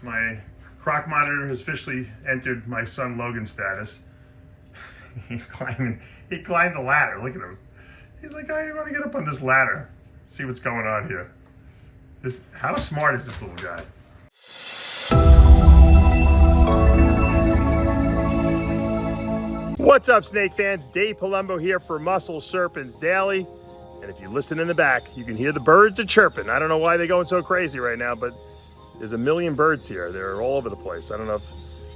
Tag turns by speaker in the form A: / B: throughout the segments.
A: My Croc Monitor has officially entered my son Logan's status. He's climbing. He climbed the ladder. Look at him. He's like, I want to get up on this ladder. See what's going on here. How smart is this little guy? What's up, snake fans? Dave Palumbo here for Muscle Serpents Daily. And if you listen in the back, you can hear the birds are chirping. I don't know why they're going so crazy right now, but there's a million birds here. They're all over the place. I don't know if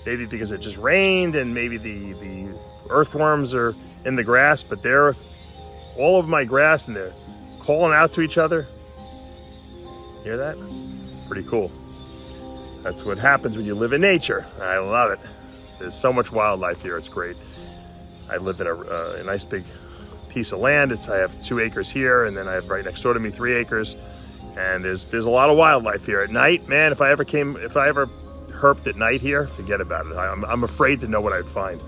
A: maybe because it just rained and maybe the earthworms are in the grass, but they're all over my grass and they're calling out to each other. Hear that? Pretty cool. That's what happens when you live in nature. I love it. There's so much wildlife here. It's great. I live in a nice big piece of land. I have 2 acres here, and then I have right next door to me 3 acres. And there's a lot of wildlife here at night. Man, if I ever herped at night here, forget about it. I'm afraid to know what I'd find.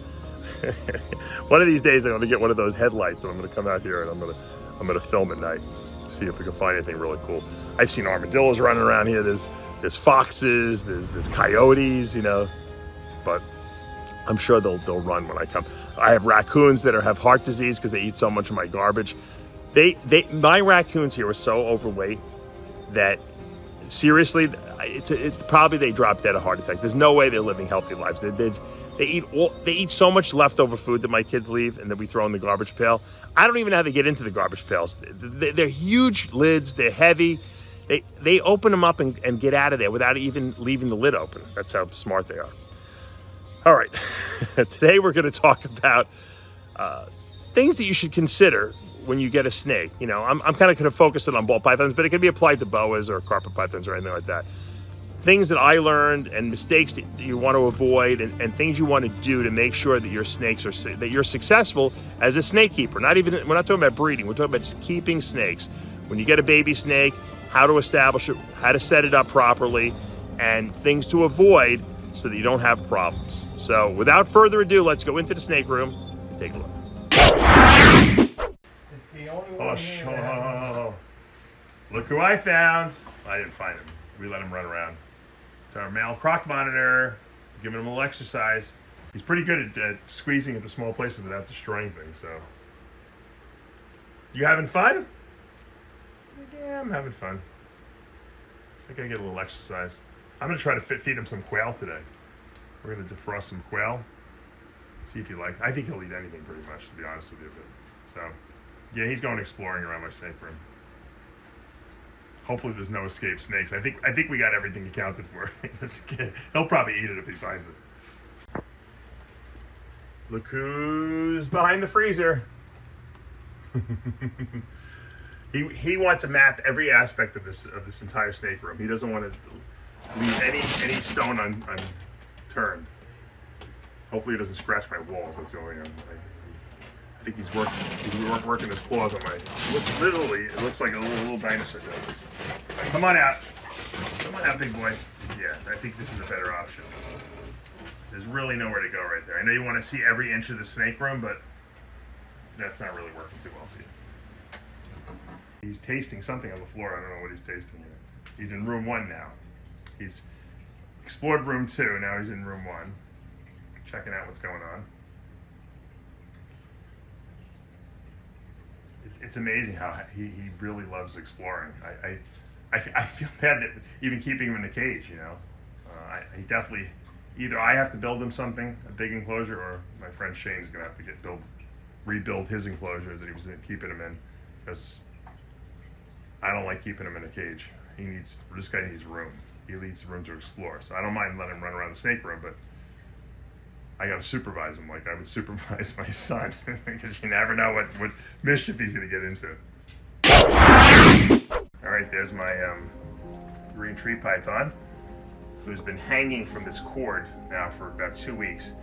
A: One of these days I'm gonna get one of those headlights and I'm gonna come out here and I'm gonna film at night, see if we can find anything really cool. I've seen armadillos running around here. There's foxes, there's coyotes, you know, but I'm sure they'll run when I come. I have raccoons that have heart disease because they eat so much of my garbage. My raccoons here are so overweight that seriously, probably they drop dead of heart attack. There's no way they're living healthy lives. They eat so much leftover food that my kids leave and that we throw in the garbage pail. I don't even know how they get into the garbage pails. They're huge lids. They're heavy. They open them up and get out of there without even leaving the lid open. That's how smart they are. All right, today we're going to talk about things that you should consider when you get a snake. You know, I'm kind of going to focus it on ball pythons, but it can be applied to boas or carpet pythons or anything like that. Things that I learned and mistakes that you want to avoid and things you want to do to make sure that your snakes that you're successful as a snake keeper. We're not talking about breeding. We're talking about just keeping snakes. When you get a baby snake, how to establish it, how to set it up properly, and things to avoid so that you don't have problems. So without further ado, let's go into the snake room and take a look.
B: It's the only one here.
A: Look who I found. I didn't find him. We let him run around. It's our male Croc Monitor. Giving him a little exercise. He's pretty good at squeezing into small places without destroying things. So, you having fun? Yeah, I'm having fun. I gotta get a little exercise. I'm gonna try to feed him some quail today. We're gonna defrost some quail. See if he likes. I think he'll eat anything pretty much, to be honest with you. But, so, yeah, he's going exploring around my snake room. Hopefully there's no escaped snakes. I think we got everything accounted for. He'll probably eat it if he finds it. Look who's behind the freezer. He wants to map every aspect of this entire snake room. He doesn't want to leave any stone unturned. Hopefully he doesn't scratch my walls. That's the only thing. I think he's working his claws on my. It looks like a little dinosaur does. Come on out, big boy. Yeah, I think this is a better option. There's really nowhere to go right there. I know you want to see every inch of the snake room, but that's not really working too well for you. He's tasting something on the floor. I don't know what he's tasting yet. He's in room 1 now. He's explored room 2. Now he's in room 1, checking out what's going on. It's amazing how he really loves exploring. I feel bad that even keeping him in a cage, you know. He definitely, either I have to build him something, a big enclosure, or my friend Shane is going to have to rebuild his enclosure that he was keeping him in, because I don't like keeping him in a cage. This guy needs room. He needs room to explore. So I don't mind letting him run around the snake room, but I got to supervise him like I would supervise my son, because you never know what mischief he's going to get into. All right, there's my green tree python, who's been hanging from this cord now for about 2 weeks.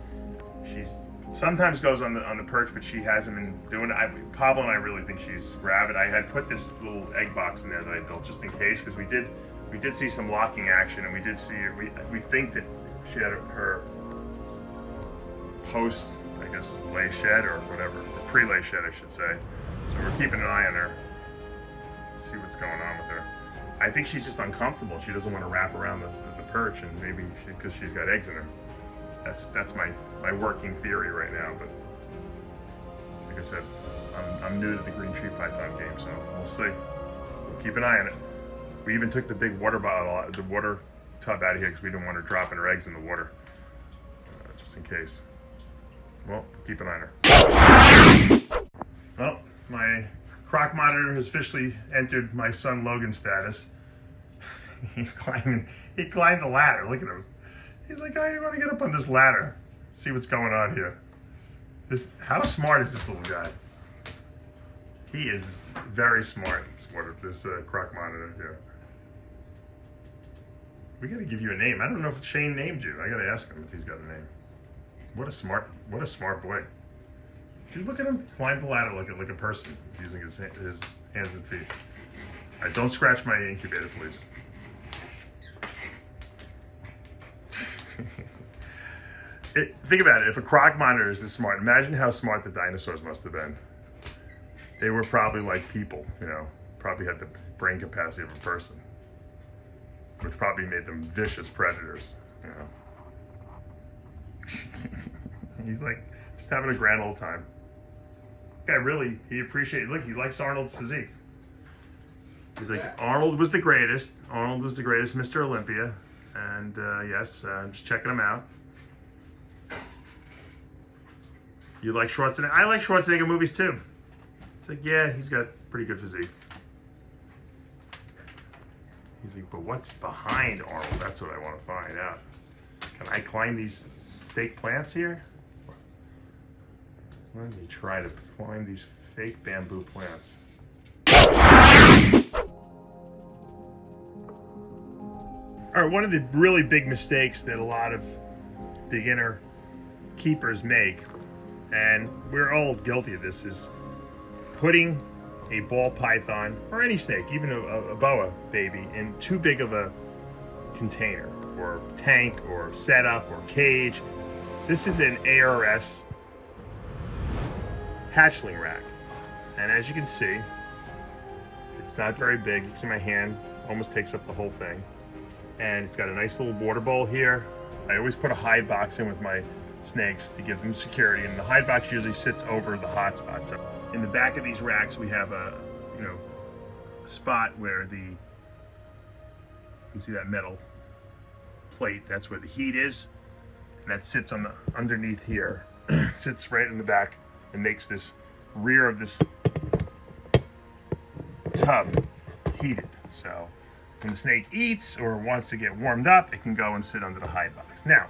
A: She's sometimes goes on the perch, but she hasn't been doing it. Pablo and I really think she's rabid. I had put this little egg box in there that I built just in case, because we did see some locking action, and we did see we think that she had her post, I guess, lay shed or whatever, or pre-lay shed, I should say. So we're keeping an eye on her, see what's going on with her. I think she's just uncomfortable. She doesn't want to wrap around the perch, and maybe because she's got eggs in her. That's my working theory right now. But like I said, I'm new to the green tree python game, so we'll see. We'll keep an eye on it. We even took the big water bottle, the water tub out of here because we didn't want her dropping her eggs in the water, just in case. Well, keep an eye on her. Well, my Croc Monitor has officially entered my son Logan's status. He's climbing. He climbed the ladder. Look at him. He's like, I want to get up on this ladder, see what's going on here. How smart is this little guy? He is very smart. This Croc Monitor here. We got to give you a name. I don't know if Shane named you. I got to ask him if he's got a name. What a smart boy. Dude, look at him climb the ladder like a person using his hands and feet. All right, don't scratch my incubator, please. Think about it. If a Croc Monitor is this smart, imagine how smart the dinosaurs must have been. They were probably like people, probably had the brain capacity of a person, which probably made them vicious predators, He's like just having a grand old time. Guy really, he likes Arnold's physique. He's like, Arnold was the greatest. Arnold was the greatest, Mr. Olympia. And yes, just checking him out. You like Schwarzenegger? I like Schwarzenegger movies too. It's like, yeah, he's got pretty good physique. He's like, but what's behind Arnold? That's what I want to find out. Can I climb these fake plants here? Let me try to climb these fake bamboo plants. All right, one of the really big mistakes that a lot of beginner keepers make, and we're all guilty of this, is putting a ball python, or any snake, even a boa baby, in too big of a container, or tank, or setup, or cage. This is an ARS hatchling rack. And as you can see, it's not very big. You can see my hand almost takes up the whole thing. And it's got a nice little water bowl here. I always put a hide box in with my snakes to give them security, and the hide box usually sits over the hot spot. So in the back of these racks, we have a spot where you can see that metal plate. That's where the heat is, and that sits on the underneath here. Sits right in the back and makes this rear of this tub heated. So when the snake eats or wants to get warmed up, it can go and sit under the hide box. Now,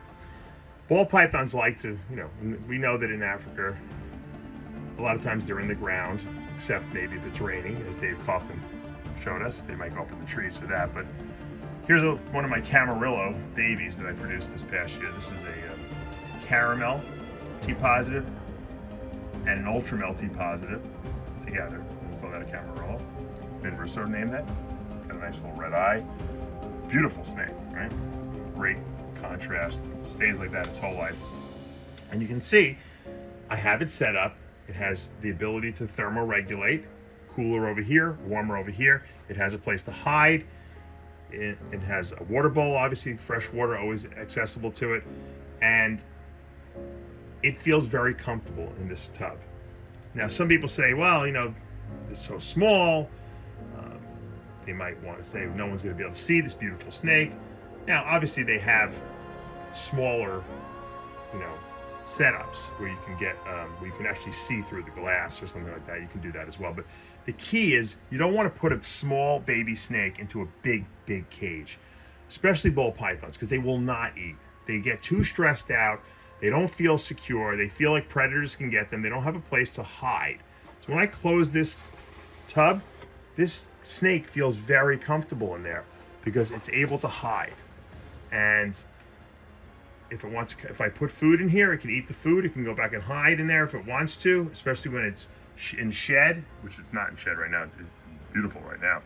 A: ball pythons like to, we know that in Africa, a lot of times they're in the ground, except maybe if it's raining, as Dave Coffin showed us. They might go up in the trees for that. But here's one of my Camarillo babies that I produced this past year. This is a caramel T positive and an ultramel T positive together. We call that a Camarillo. Vinverso named that. Got a nice little red eye. Beautiful snake, right? Great contrast. Stays like that its whole life. And you can see I have it set up. It has the ability to thermoregulate. Cooler over here, warmer over here. It has a place to hide. It has a water bowl, obviously fresh water always accessible to it. And it feels very comfortable in this tub. Now, some people say, well, it's so small. They might want to say no one's going to be able to see this beautiful snake. Now, obviously, they have smaller, setups where you can get, where you can actually see through the glass or something like that. You can do that as well. But the key is you don't want to put a small baby snake into a big, big cage, especially ball pythons, because they will not eat. They get too stressed out. They don't feel secure. They feel like predators can get them. They don't have a place to hide. So when I close this tub, this snake feels very comfortable in there because it's able to hide. And if I put food in here, it can eat the food. It can go back and hide in there if it wants to, especially when it's in shed, which it's not in shed right now. It's beautiful right now.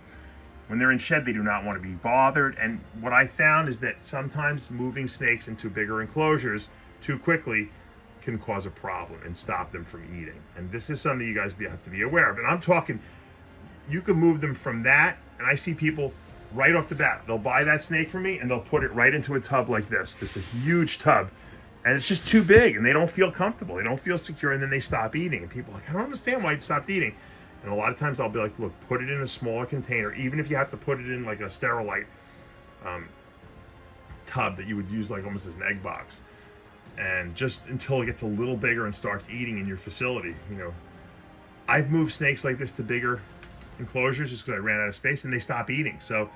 A: When they're in shed, they do not want to be bothered. And what I found is that sometimes moving snakes into bigger enclosures too quickly can cause a problem and stop them from eating. And this is something you guys have to be aware of. And I'm talking, you can move them from that, and I see people right off the bat. They'll buy that snake from me and they'll put it right into a tub like this. This is a huge tub. And it's just too big and they don't feel comfortable. They don't feel secure, and then they stop eating. And people are like, I don't understand why you stopped eating. And a lot of times I'll be like, look, put it in a smaller container, even if you have to put it in like a Sterilite tub that you would use like almost as an egg box. And just until it gets a little bigger and starts eating in your facility, you know. I've moved snakes like this to bigger enclosures just because I ran out of space and they stop eating. So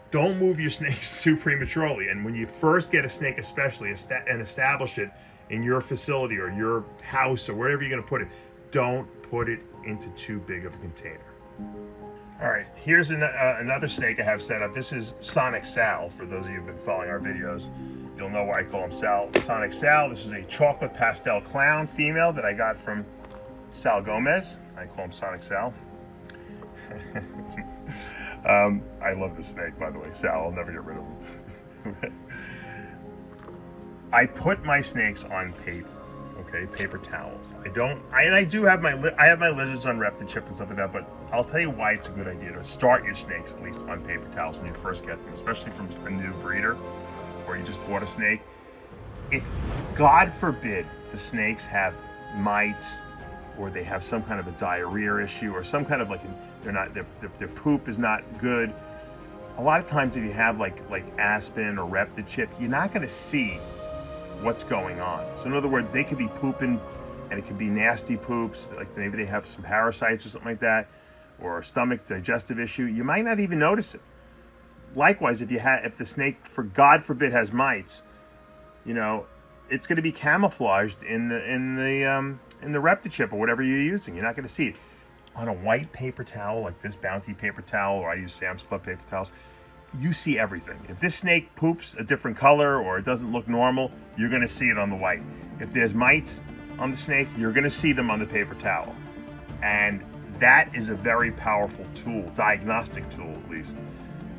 A: don't move your snakes too prematurely. And when you first get a snake especially and establish it in your facility or your house or wherever you're going to put it, don't put it into too big of a container. All right, here's another snake I have set up. This is Sonic Sal. For those of you who've been following our videos, you'll know why I call him Sonic Sal. This is a chocolate pastel clown female that I got from Sal Gomez. I call him Sonic Sal. I love this snake, by the way. Sal, I'll never get rid of him. I put my snakes on paper, okay, paper towels. I do have my lizards on Reptichip and stuff like that, but I'll tell you why it's a good idea to start your snakes at least on paper towels when you first get them, especially from a new breeder or you just bought a snake. If, God forbid, the snakes have mites or they have some kind of a diarrhea issue or some kind of like their poop is not good. A lot of times if you have like Aspen or Reptichip, you're not going to see what's going on. So in other words, they could be pooping and it could be nasty poops, like maybe they have some parasites or something like that, or a stomach digestive issue. You might not even notice it. Likewise, if the snake, for God forbid, has mites, you know, it's going to be camouflaged in the Reptichip or whatever you're using. You're not going to see it. On a white paper towel like this Bounty paper towel, or I use Sam's Club paper towels, you see everything. If this snake poops a different color or it doesn't look normal, you're going to see it on the white. If there's mites on the snake, you're going to see them on the paper towel. And that is a very powerful tool, diagnostic tool at least.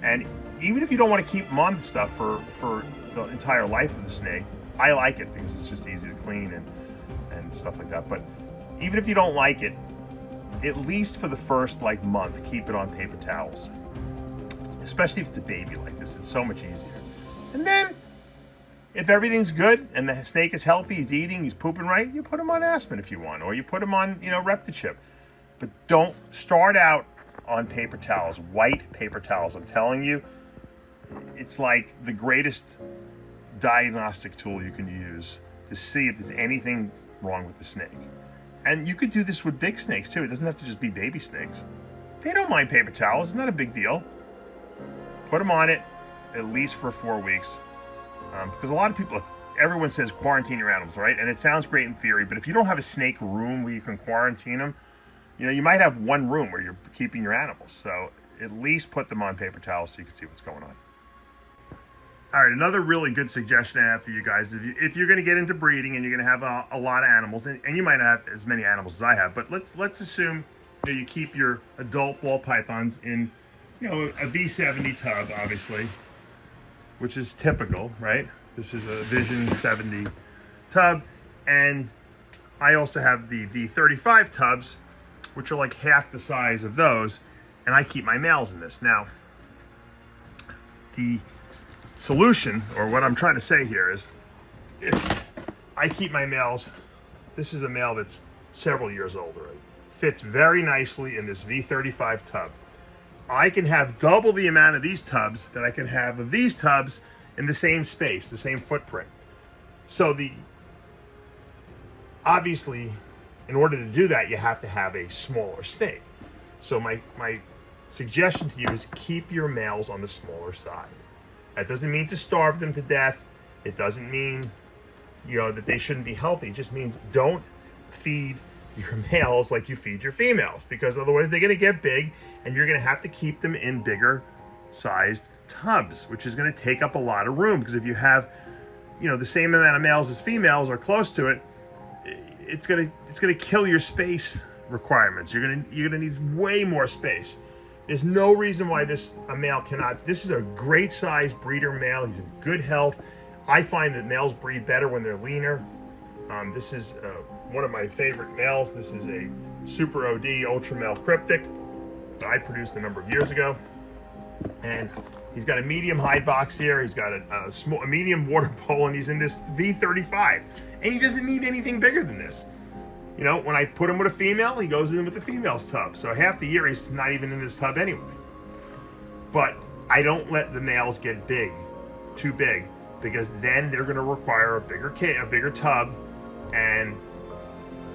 A: And even if you don't want to keep them on the stuff for the entire life of the snake, I like it because it's just easy to clean and stuff like that. But even if you don't like it, at least for the first month, keep it on paper towels. Especially if it's a baby like this, it's so much easier. And then, if everything's good and the snake is healthy, he's eating, he's pooping right, you put him on Aspen if you want, or you put him on, Reptichip. But don't start out on paper towels, white paper towels. I'm telling you, it's like the greatest diagnostic tool you can use to see if there's anything wrong with the snake. And you could do this with big snakes too. It doesn't have to just be baby snakes. They don't mind paper towels. It's not a big deal. Put them on it at least for 4 weeks. Because a lot of people, everyone says quarantine your animals, right? And it sounds great in theory, but if you don't have a snake room where you can quarantine them, you might have one room where you're keeping your animals. So at least put them on paper towels so you can see what's going on. All right, another really good suggestion I have for you guys, if you're going to get into breeding and you're going to have a lot of animals, and you might not have as many animals as I have, but let's assume you keep your adult ball pythons in a V70 tub, obviously, which is typical, right? This is a Vision 70 tub, and I also have the V35 tubs, which are like half the size of those, and I keep my males in this. Now, the solution, or what I'm trying to say here, is if I keep my males, this is a male that's several years old already, fits very nicely in this V35 tub. I can have double the amount of these tubs that I can have of these tubs in the same space, the same footprint. So obviously, in order to do that, you have to have a smaller snake. So my suggestion to you is keep your males on the smaller side. That doesn't mean to starve them to death. It doesn't mean, that they shouldn't be healthy. It just means don't feed your males like you feed your females, because otherwise they're going to get big and you're going to have to keep them in bigger sized tubs, which is going to take up a lot of room. Because if you have, the same amount of males as females or close to it, it's going to kill your space requirements. You're going to need way more space. There's no reason why a male cannot. This is a great size breeder male. He's in good health. I find that males breed better when they're leaner. This is one of my favorite males. This is a Super OD Ultra Male Cryptic that I produced a number of years ago. And He's got a medium hide box here. He's got a medium water bowl, and he's in this V35. And he doesn't need anything bigger than this. You know, when I put him with a female, he goes in with the female's tub. So half the year, he's not even in this tub anyway. But I don't let the males get too big, because then they're going to require a bigger tub, and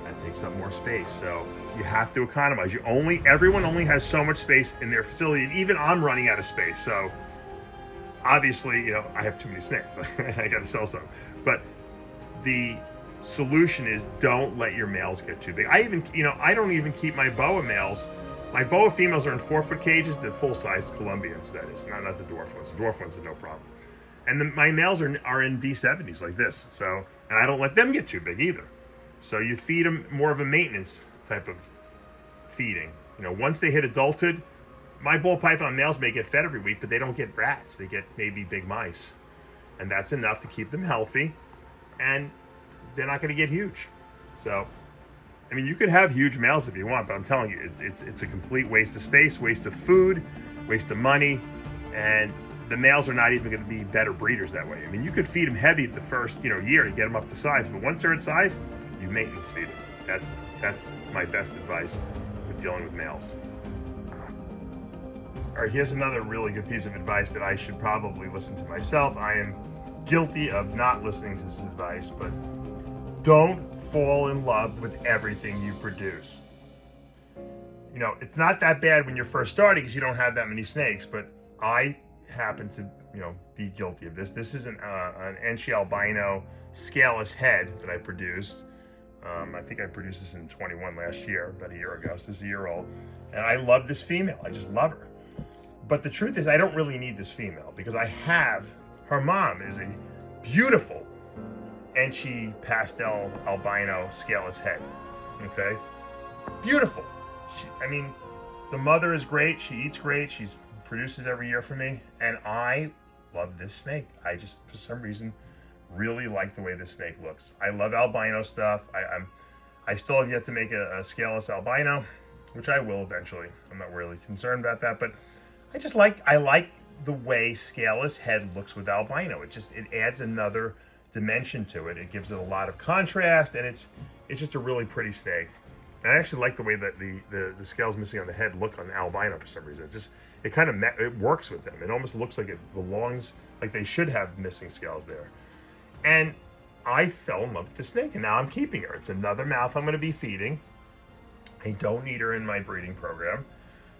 A: that takes up more space. So you have to economize. Everyone only has so much space in their facility, and even I'm running out of space. So obviously, you know, I have too many snakes. I got to sell some. But the solution is, don't let your males get too big. I don't even keep my boa males. My boa females are in 4-foot cages, the full-sized Colombians, that is, not the dwarf ones. The dwarf ones are no problem. And my males are in V70s like this. So, and I don't let them get too big either. So you feed them more of a maintenance type of feeding. You know, once they hit adulthood, my ball python males may get fed every week, but they don't get rats. They get maybe big mice. And that's enough to keep them healthy, and they're not going to get huge. So, I mean, you could have huge males if you want, but I'm telling you, it's a complete waste of space, waste of food, waste of money, and the males are not even going to be better breeders that way. I mean, you could feed them heavy the first year to get them up to size, but once they're at size, you maintenance feed them. That's my best advice with dealing with males. All right, here's another really good piece of advice that I should probably listen to myself. I am guilty of not listening to this advice, but don't fall in love with everything you produce. You know, it's not that bad when you're first starting because you don't have that many snakes, but I happen to, be guilty of this. This is an Enchi albino scaleless head that I produced. I think I produced this in 21 last year, about a year ago, so this is a year old. And I love this female, I just love her. But the truth is, I don't really need this female because her mom is a beautiful Enchi pastel albino scaleless head, okay? Beautiful. The mother is great, she eats great, she produces every year for me, and I love this snake. I just, for some reason, really like the way this snake looks. I love albino stuff. I still have yet to make a scaleless albino, which I will eventually. I'm not really concerned about that, but I like the way scaleless head looks with albino. It adds another dimension to it. It gives it a lot of contrast, and it's just a really pretty snake. And I actually like the way that the scales missing on the head look on albino for some reason. It works with them. It almost looks like it belongs, like they should have missing scales there. And I fell in love with the snake, and now I'm keeping her. It's another mouth I'm going to be feeding. I don't need her in my breeding program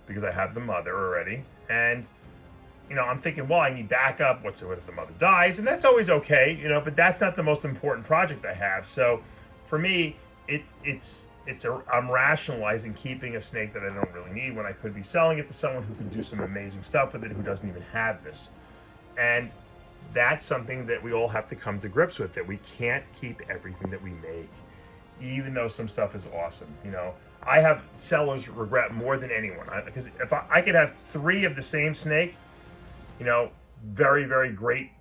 A: because I have the mother already. And, I'm thinking, well, I need backup. What if the mother dies? And that's always okay, but that's not the most important project I have. So for me, I'm rationalizing keeping a snake that I don't really need when I could be selling it to someone who can do some amazing stuff with it, who doesn't even have this. And that's something that we all have to come to grips with, that we can't keep everything that we make, even though some stuff is awesome. I have sellers regret more than anyone, because if I could have 3 of the same snake, very, very great,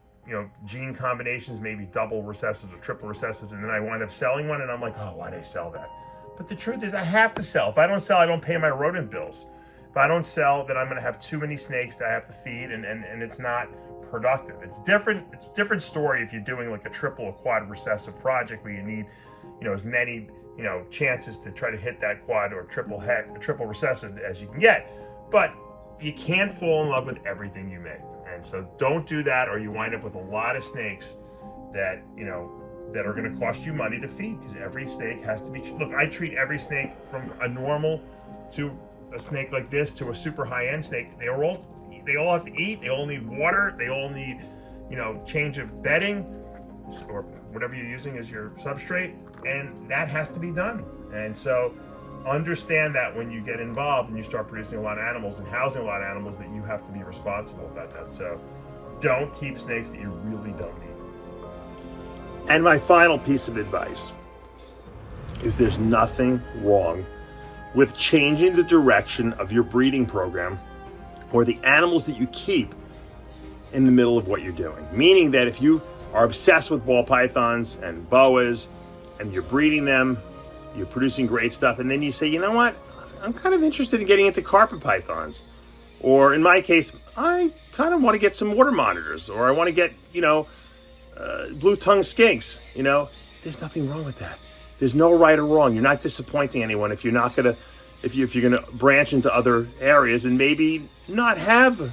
A: gene combinations, maybe double recessives or triple recessives, and then I wind up selling one, and I'm like, oh, why did I sell that? But the truth is, I have to sell. If I don't sell, I don't pay my rodent bills. If I don't sell, then I'm going to have too many snakes that I have to feed, and it's not productive. It's a different story if you're doing like a triple or quad recessive project where you need, as many, chances to try to hit that quad or triple recessive as you can get. But you can't fall in love with everything you make. And so don't do that, or you wind up with a lot of snakes that, that are going to cost you money to feed, because every snake has to be, look, I treat every snake from a normal to a snake like this to a super high-end snake. They all have to eat, they all need water, they all need, change of bedding or whatever you're using as your substrate, and that has to be done. And so understand that when you get involved and you start producing a lot of animals and housing a lot of animals, that you have to be responsible about that. So don't keep snakes that you really don't need. And my final piece of advice is there's nothing wrong with changing the direction of your breeding program or the animals that you keep in the middle of what you're doing. Meaning that if you are obsessed with ball pythons and boas and you're breeding them, you're producing great stuff, and then you say, you know what, I'm kind of interested in getting into carpet pythons. Or in my case, I kind of want to get some water monitors, or I want to get, blue-tongued skinks, there's nothing wrong with that. There's no right or wrong. You're not disappointing anyone if you're not going to, if you're going to branch into other areas and maybe not have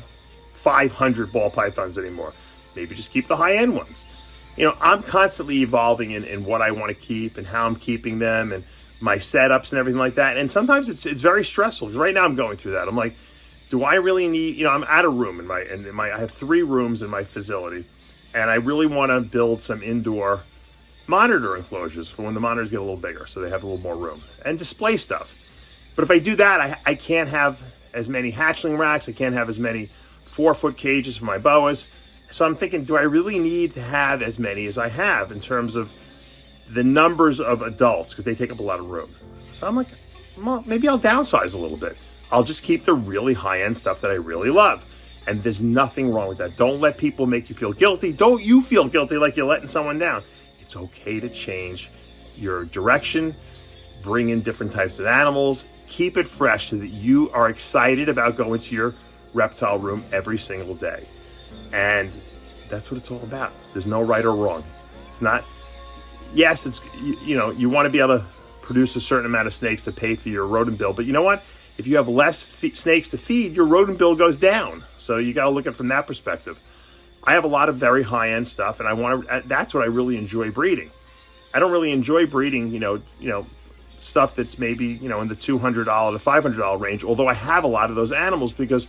A: 500 ball pythons anymore. Maybe just keep the high-end ones. I'm constantly evolving in what I want to keep and how I'm keeping them and my setups and everything like that. And sometimes it's very stressful, because right now I'm going through that. I'm like, do I really need, I'm out of room I have 3 rooms in my facility, and I really want to build some indoor monitor enclosures for when the monitors get a little bigger, so they have a little more room, and display stuff. But if I do that, I can't have as many hatchling racks. I can't have as many 4-foot cages for my boas. So I'm thinking, do I really need to have as many as I have in terms of the numbers of adults, because they take up a lot of room? So I'm like, well, maybe I'll downsize a little bit. I'll just keep the really high-end stuff that I really love. And there's nothing wrong with that. Don't let people make you feel guilty. Don't you feel guilty like you're letting someone down. It's okay to change your direction, bring in different types of animals, keep it fresh so that you are excited about going to your reptile room every single day. And that's what it's all about. There's no right or wrong. It's not, yes, it's, you want to be able to produce a certain amount of snakes to pay for your rodent bill, but you know what? If you have less snakes to feed, your rodent bill goes down. So you got to look at it from that perspective. I have a lot of very high-end stuff, and that's what I really enjoy breeding. I don't really enjoy breeding, stuff that's maybe, in the $200 to $500 range, although I have a lot of those animals, because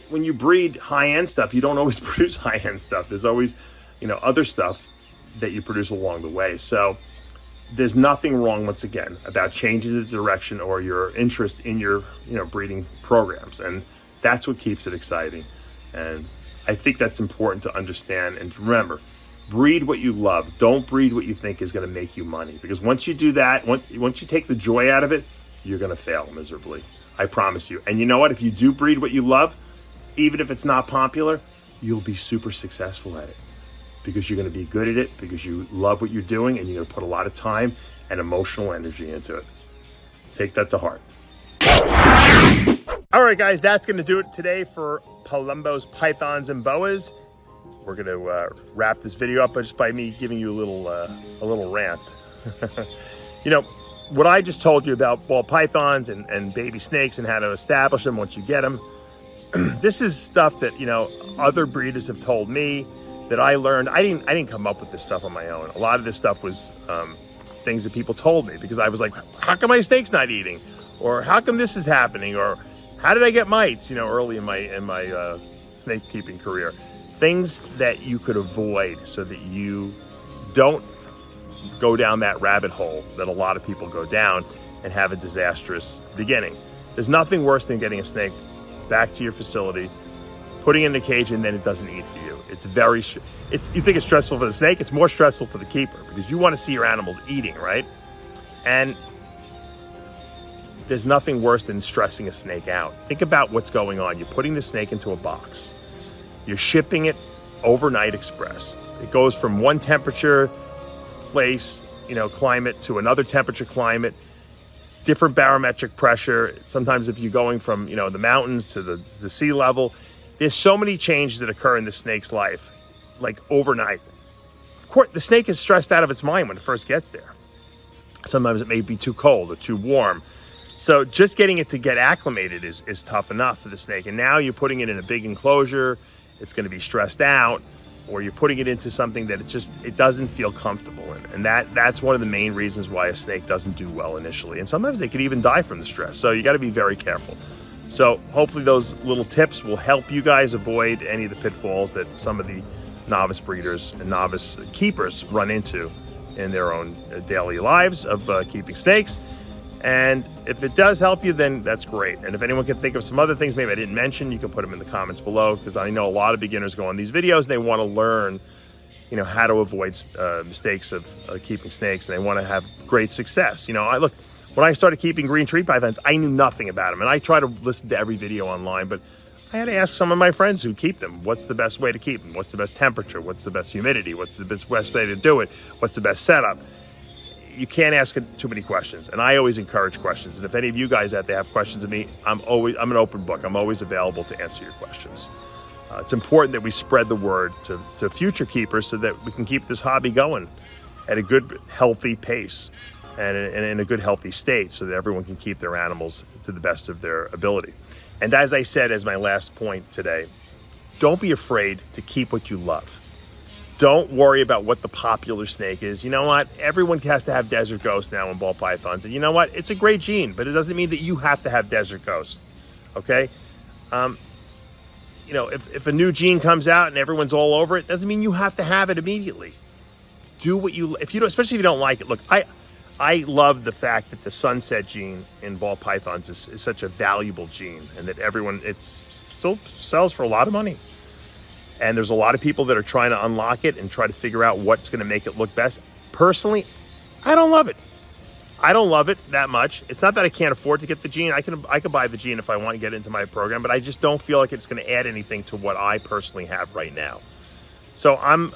A: when you breed high-end stuff, you don't always produce high-end stuff. There's always, other stuff that you produce along the way. So there's nothing wrong, once again, about changing the direction or your interest in your, breeding programs. And that's what keeps it exciting. And I think that's important to understand and to remember. Breed what you love. Don't breed what you think is going to make you money. Because once you do that, once you take the joy out of it, you're going to fail miserably. I promise you. And you know what? If you do breed what you love, even if it's not popular, you'll be super successful at it. Because you're going to be good at it, because you love what you're doing, and you're going to put a lot of time and emotional energy into it. Take that to heart. All right, guys, that's going to do it today for Palumbo's pythons and boas. We're going to wrap this video up just by me giving you a little rant. What I just told you about ball pythons and baby snakes and how to establish them once you get them, this is stuff that, other breeders have told me, that I learned. I didn't come up with this stuff on my own. A lot of this stuff was things that people told me, because I was like, how come my snake's not eating? Or how come this is happening? Or how did I get mites, early in my snake keeping career? Things that you could avoid so that you don't go down that rabbit hole that a lot of people go down and have a disastrous beginning. There's nothing worse than getting a snake back to your facility, putting it in the cage, and then it doesn't eat for you. You think it's stressful for the snake, it's more stressful for the keeper, because you want to see your animals eating, right? And there's nothing worse than stressing a snake out. Think about what's going on. You're putting the snake into a box. You're shipping it overnight express. It goes from one temperature place, climate, to another temperature climate, different barometric pressure. Sometimes if you're going from, the mountains to the sea level, there's so many changes that occur in the snake's life, like overnight. Of course, the snake is stressed out of its mind when it first gets there. Sometimes it may be too cold or too warm. So just getting it to get acclimated is tough enough for the snake. And now you're putting it in a big enclosure, it's going to be stressed out, or you're putting it into something that it doesn't feel comfortable in. And that's one of the main reasons why a snake doesn't do well initially. And sometimes they could even die from the stress. So you got to be very careful. So hopefully those little tips will help you guys avoid any of the pitfalls that some of the novice breeders and novice keepers run into in their own daily lives of keeping snakes. And if it does help you, then that's great. And if anyone can think of some other things maybe I didn't mention, you can put them in the comments below, because I know a lot of beginners go on these videos and they want to learn, how to avoid mistakes of keeping snakes, and they want to have great success. When I started keeping green tree pythons, I knew nothing about them, and I try to listen to every video online, but I had to ask some of my friends who keep them, what's the best way to keep them? What's the best temperature? What's the best humidity? What's the best way to do it? What's the best setup? You can't ask too many questions, and I always encourage questions. And if any of you guys out there have questions of me, I'm an open book. I'm always available to answer your questions. It's important that we spread the word to future keepers so that we can keep this hobby going at a good, healthy pace and in a good, healthy state so that everyone can keep their animals to the best of their ability. And as I said as my last point today, don't be afraid to keep what you love. Don't worry about what the popular snake is. You know what? Everyone has to have desert ghost now in ball pythons. And you know what? It's a great gene, but it doesn't mean that you have to have desert ghost. Okay? You know, if a new gene comes out and everyone's all over it, doesn't mean you have to have it immediately. Do what you, if you don't, especially if you don't like it. Look, I love the fact that the sunset gene in ball pythons is such a valuable gene, and that it still sells for a lot of money. And there's a lot of people that are trying to unlock it and try to figure out what's going to make it look best. Personally, I don't love it. I don't love it that much. It's not that I can't afford to get the gene. I can buy the gene if I want to get into my program, but I just don't feel like it's going to add anything to what I personally have right now. So I'm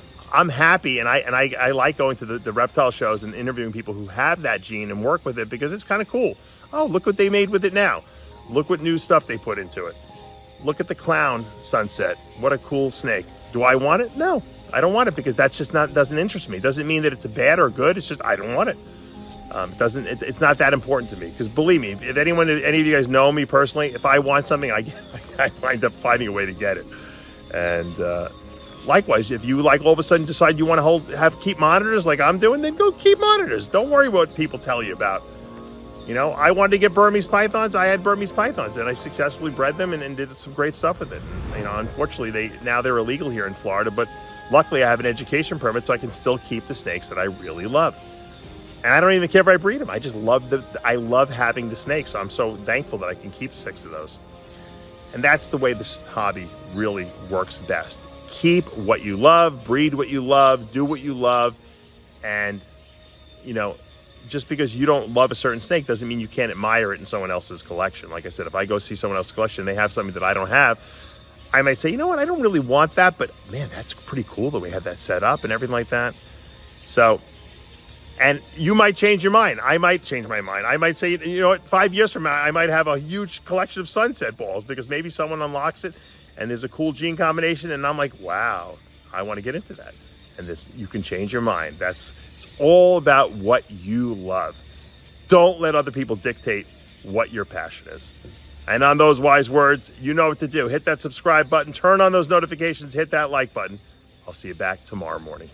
A: happy, and I like going to the reptile shows and interviewing people who have that gene and work with it, because it's kind of cool. Oh, look what they made with it now. Look what new stuff they put into it. Look at the clown sunset. What a cool snake. Do I want it? No, I don't want it, because that's just doesn't interest me. It doesn't mean that it's a bad or good. It's just I don't want it. It's not that important to me, because believe me, if any of you guys know me personally, if I want something, I wind up finding a way to get it. And likewise, if you all of a sudden decide you want to keep monitors like I'm doing, then go keep monitors. Don't worry what people tell you about. You know, I wanted to get Burmese pythons. I had Burmese pythons, and I successfully bred them and did some great stuff with it. And, you know, unfortunately, they're illegal here in Florida, but luckily I have an education permit, so I can still keep the snakes that I really love. And I don't even care if I breed them. I just I love having the snakes. So I'm so thankful that I can keep 6 of those. And that's the way this hobby really works best. Keep what you love, breed what you love, do what you love, and, you know, just because you don't love a certain snake doesn't mean you can't admire it in someone else's collection. Like I said, if I go see someone else's collection and they have something that I don't have, I might say, you know what, I don't really want that, but man, that's pretty cool that we have that set up and everything like that. So, and you might change your mind. I might change my mind. I might say, you know what, 5 years from now, I might have a huge collection of sunset balls, because maybe someone unlocks it and there's a cool gene combination, and I'm like, wow, I want to get into that. And you can change your mind. It's all about what you love. Don't let other people dictate what your passion is. And on those wise words, you know what to do. Hit that subscribe button, turn on those notifications, hit that like button. I'll see you back tomorrow morning.